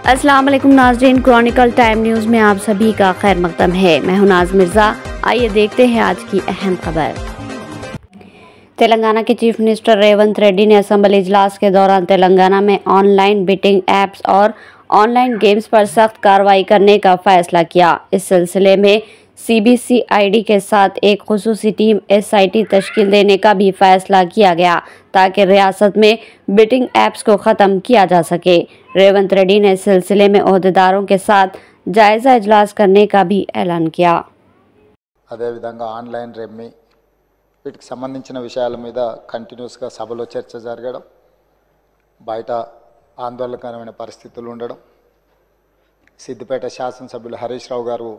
अस्सलाम वालेकुम नाज़रीन, क्रॉनिकल टाइम न्यूज़ में आप सभी का खैर मकदम है। मैं हूं नाज मिर्ज़ा। आइए देखते हैं आज की अहम खबर। तेलंगाना के चीफ मिनिस्टर रेवंत रेड्डी ने असेंबली इजलास के दौरान तेलंगाना में ऑनलाइन बेटिंग ऐप्स और ऑनलाइन गेम्स पर सख्त कार्रवाई करने का फैसला किया। इस सिलसिले में CBCID के साथ एक खुसूसी टीम SIT तश्कील देने का भी फैसला किया गया ताकि रियासत में बेटिंग ऐप्स को ख़त्म किया जा सके। रेवंत रेड्डी ने इस सिलसिले में ओहदेदारों के साथ जायजा इजलास करने का भी ऐलान किया। అదేవిధంగా ఆన్లైన్ రెమ్మీ వీటికి సంబంధించిన విషయాల మీద కంటిన్యూస్గా సభలో చర్చ జరగడం, బయట ఆందోళనకరమైన పరిస్థితులు ఉండడం, సిద్దిపేట శాసనసభ్యులు హరీష్ రావు గారు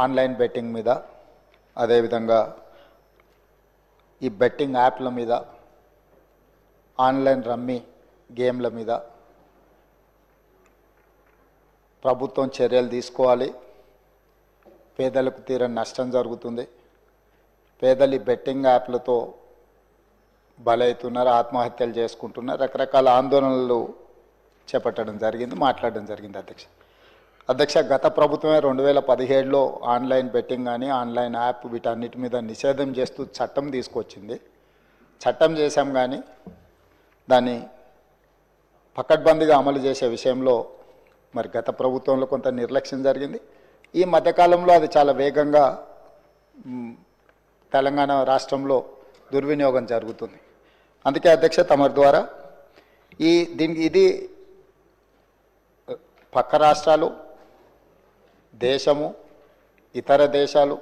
ఆన్లైన్ బెట్టింగ్ మీద, అదేవిధంగా ఈ బెట్టింగ్ యాప్ల మీద, ఆన్లైన్ రమ్మీ గేమ్ల మీద ప్రభుత్వం చర్యలు తీసుకోవాలి. పేదలకు తీరని నష్టం జరుగుతుంది. పేదలు బెట్టింగ్ యాప్లతో బలవుతున్నారు, ఆత్మహత్యలు చేసుకుంటున్నారు, రకరకాల ఆందోళనలు చేపట్టడం జరిగింది, మాట్లాడడం జరిగింది. అధ్యక్ష గత ప్రభుత్వమే 2017లో ఆన్లైన్ బెట్టింగ్ కానీ ఆన్లైన్ యాప్ వీటన్నిటి మీద నిషేధం చేస్తూ చట్టం తీసుకొచ్చింది. చట్టం చేశాం కానీ దాన్ని పకడ్బందీగా అమలు చేసే విషయంలో మరి గత ప్రభుత్వంలో కొంత నిర్లక్ష్యం జరిగింది. ఈ మధ్యకాలంలో అది చాలా వేగంగా తెలంగాణ రాష్ట్రంలో దుర్వినియోగం జరుగుతుంది. అందుకే అధ్యక్ష తమరి ద్వారా ఇది పక్క రాష్ట్రాలు, దేశము, ఇతర దేశాలు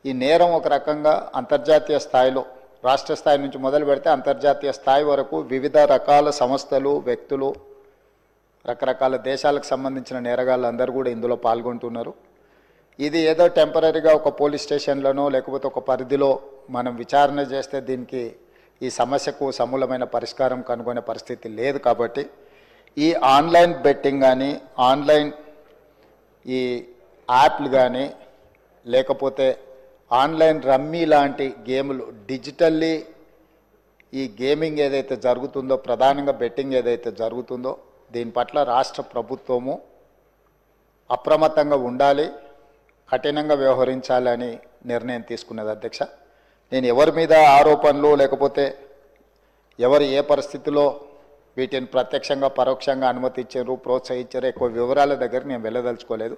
ఈ నేరం ఒక రకంగా అంతర్జాతీయ స్థాయిలో, రాష్ట్ర స్థాయి నుంచి మొదలు పెడితే అంతర్జాతీయ స్థాయి వరకు వివిధ రకాల సంస్థలు, వ్యక్తులు, రకరకాల దేశాలకు సంబంధించిన నేరగాళ్ళు అందరూ కూడా ఇందులో పాల్గొంటున్నారు. ఇది ఏదో టెంపరీగా ఒక పోలీస్ స్టేషన్లోనో లేకపోతే ఒక పరిధిలో మనం విచారణ చేస్తే దీనికి ఈ సమస్యకు సమూలమైన పరిష్కారం కనుగొనే పరిస్థితి లేదు. కాబట్టి ఈ ఆన్లైన్ బెట్టింగ్ కానీ, ఆన్లైన్ ఈ యాప్లు కానీ, లేకపోతే ఆన్లైన్ రమ్మీ లాంటి గేములు, డిజిటల్లీ ఈ గేమింగ్ ఏదైతే జరుగుతుందో, ప్రధానంగా బెట్టింగ్ ఏదైతే జరుగుతుందో దీని పట్ల రాష్ట్ర ప్రభుత్వము అప్రమత్తంగా ఉండాలి, కఠినంగా వ్యవహరించాలని నిర్ణయం తీసుకున్నది. అధ్యక్ష నేను ఎవరి మీద ఆరోపణలు లేకపోతే ఎవరు ఏ పరిస్థితిలో వీటిని ప్రత్యక్షంగా పరోక్షంగా అనుమతించారు, ప్రోత్సహించారు, ఎక్కువ వివరాల దగ్గర నేను వెళ్ళదలుచుకోలేదు.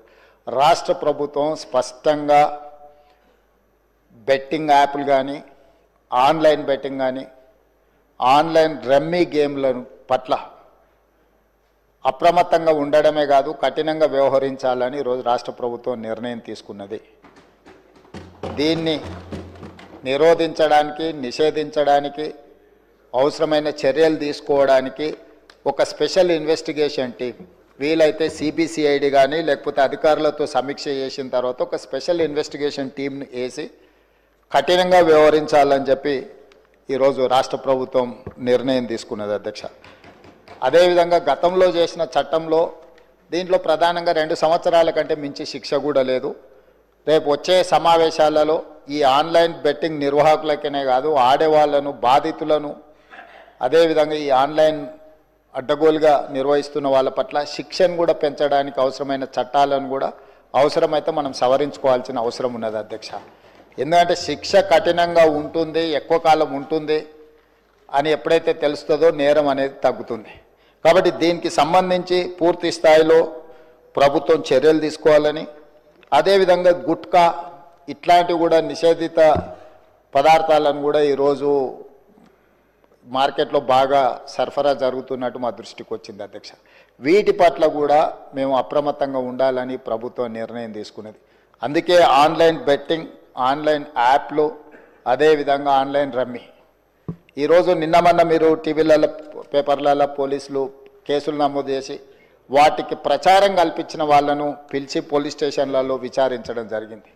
రాష్ట్ర ప్రభుత్వం స్పష్టంగా బెట్టింగ్ యాప్లు కానీ, ఆన్లైన్ బెట్టింగ్ కానీ, ఆన్లైన్ రమ్మీ గేమ్ల పట్ల అప్రమత్తంగా ఉండడమే కాదు కఠినంగా వ్యవహరించాలని ఈరోజు రాష్ట్ర ప్రభుత్వం నిర్ణయం తీసుకున్నది. దీన్ని నిరోధించడానికి, నిషేధించడానికి అవసరమైన చర్యలు తీసుకోవడానికి ఒక స్పెషల్ ఇన్వెస్టిగేషన్ టీం, వీలైతే CBCID కానీ లేకపోతే అధికారులతో సమీక్ష చేసిన తర్వాత ఒక స్పెషల్ ఇన్వెస్టిగేషన్ టీంని వేసి కఠినంగా వ్యవహరించాలని చెప్పి ఈరోజు రాష్ట్ర ప్రభుత్వం నిర్ణయం తీసుకున్నది. అధ్యక్ష అదేవిధంగా గతంలో చేసిన చట్టంలో దీంట్లో ప్రధానంగా 2 సంవత్సరాల కంటే మించి శిక్ష కూడా లేదు. రేపు వచ్చే సమావేశాలలో ఈ ఆన్లైన్ బెట్టింగ్ నిర్వాహకులకనే కాదు, ఆడేవాళ్లను, బాధితులను, అదేవిధంగా ఈ ఆన్లైన్ అడ్డగోలుగా నిర్వహిస్తున్న వాళ్ళ పట్ల శిక్షను కూడా పెంచడానికి అవసరమైన చట్టాలను కూడా అవసరమైతే మనం సవరించుకోవాల్సిన అవసరం ఉన్నది. అధ్యక్ష ఎందుకంటే శిక్ష కఠినంగా ఉంటుంది, ఎక్కువ కాలం ఉంటుంది అని ఎప్పుడైతే తెలుస్తుందో నేరం అనేది తగ్గుతుంది. కాబట్టి దీనికి సంబంధించి పూర్తి స్థాయిలో ప్రభుత్వం చర్యలు తీసుకోవాలని, అదేవిధంగా గుట్కా ఇట్లాంటివి కూడా నిషేధిత పదార్థాలను కూడా ఈరోజు మార్కెట్లో బాగా సరఫరా జరుగుతున్నట్టు మా దృష్టికి వచ్చింది. అధ్యక్ష వీటి పట్ల కూడా మేము అప్రమత్తంగా ఉండాలని ప్రభుత్వం నిర్ణయం తీసుకున్నది. అందుకే ఆన్లైన్ బెట్టింగ్, ఆన్లైన్ యాప్లు, అదేవిధంగా ఆన్లైన్ రమ్మీ ఈరోజు నిన్న మొన్న మీరు టీవీలలో, పేపర్లలో పోలీసులు కేసులు నమోదు చేసి వాటికి ప్రచారం కల్పించిన వాళ్ళను పిలిచి పోలీస్ స్టేషన్లలో విచారించడం జరిగింది.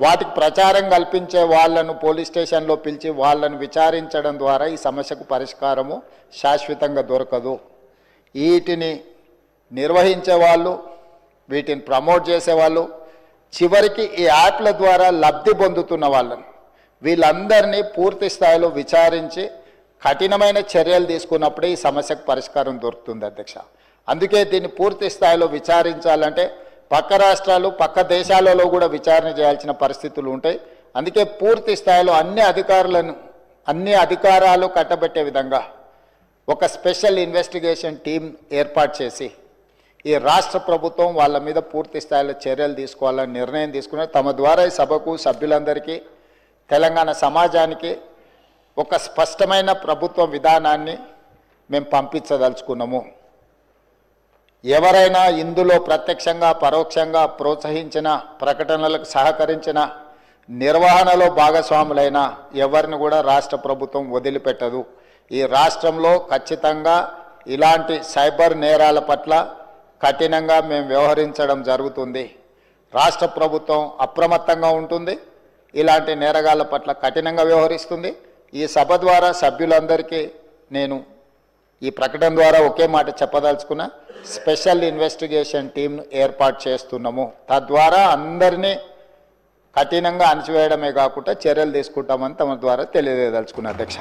వాటికి ప్రచారం కల్పించే వాళ్ళను పోలీస్ స్టేషన్లో పిలిచి వాళ్ళను విచారించడం ద్వారా ఈ సమస్యకు పరిష్కారము శాశ్వతంగా దొరకదు. వీటిని నిర్వహించే వాళ్ళు, వీటిని ప్రమోట్ చేసేవాళ్ళు, చివరికి ఈ యాప్ల ద్వారా లబ్ధి పొందుతున్న వాళ్ళను వీళ్ళందరినీ పూర్తి స్థాయిలో విచారించి కఠినమైన చర్యలు తీసుకున్నప్పుడే ఈ సమస్యకు పరిష్కారం దొరుకుతుంది. అధ్యక్ష అందుకే దీన్ని పూర్తి స్థాయిలో విచారించాలంటే పక్క రాష్ట్రాలు పక్క దేశాలలో కూడా విచారణ చేయాల్సిన పరిస్థితులు ఉంటాయి. అందుకే పూర్తి స్థాయిలో అన్ని అధికారాలు కట్టబెట్టే విధంగా ఒక స్పెషల్ ఇన్వెస్టిగేషన్ టీం ఏర్పాటు చేసి ఈ రాష్ట్ర ప్రభుత్వం వాళ్ళ మీద పూర్తి స్థాయిలో చర్యలు తీసుకోవాలని నిర్ణయం తీసుకున్నారు. తమ ద్వారా ఈ సభకు సభ్యులందరికీ తెలంగాణ సమాజానికి ఒక స్పష్టమైన ప్రభుత్వ విధానాన్ని మేము పంపించదలుచుకున్నాము. ఎవరైనా ఇందులో ప్రత్యక్షంగా పరోక్షంగా ప్రోత్సహించిన, ప్రకటనలకు సహకరించిన, నిర్వహణలో భాగస్వాములైన ఎవరిని కూడా రాష్ట్ర ప్రభుత్వం వదిలిపెట్టదు. ఈ రాష్ట్రంలో ఖచ్చితంగా ఇలాంటి సైబర్ నేరాల పట్ల కఠినంగా మేము వ్యవహరించడం జరుగుతుంది. రాష్ట్ర ప్రభుత్వం అప్రమత్తంగా ఉంటుంది, ఇలాంటి నేరగాళ్ల పట్ల కఠినంగా వ్యవహరిస్తుంది. ఈ సభ ద్వారా సభ్యులందరికీ నేను ఈ ప్రకటన ద్వారా ఒకే మాట చెప్పదలుచుకున్నా, స్పెషల్ ఇన్వెస్టిగేషన్ టీంను ఏర్పాటు చేస్తున్నాము. తద్వారా అందరినీ కఠినంగా అణచివేయడమే కాకుండా చర్యలు తీసుకుంటామని తమ ద్వారా తెలియజేయదలుచుకున్నా. అధ్యక్ష.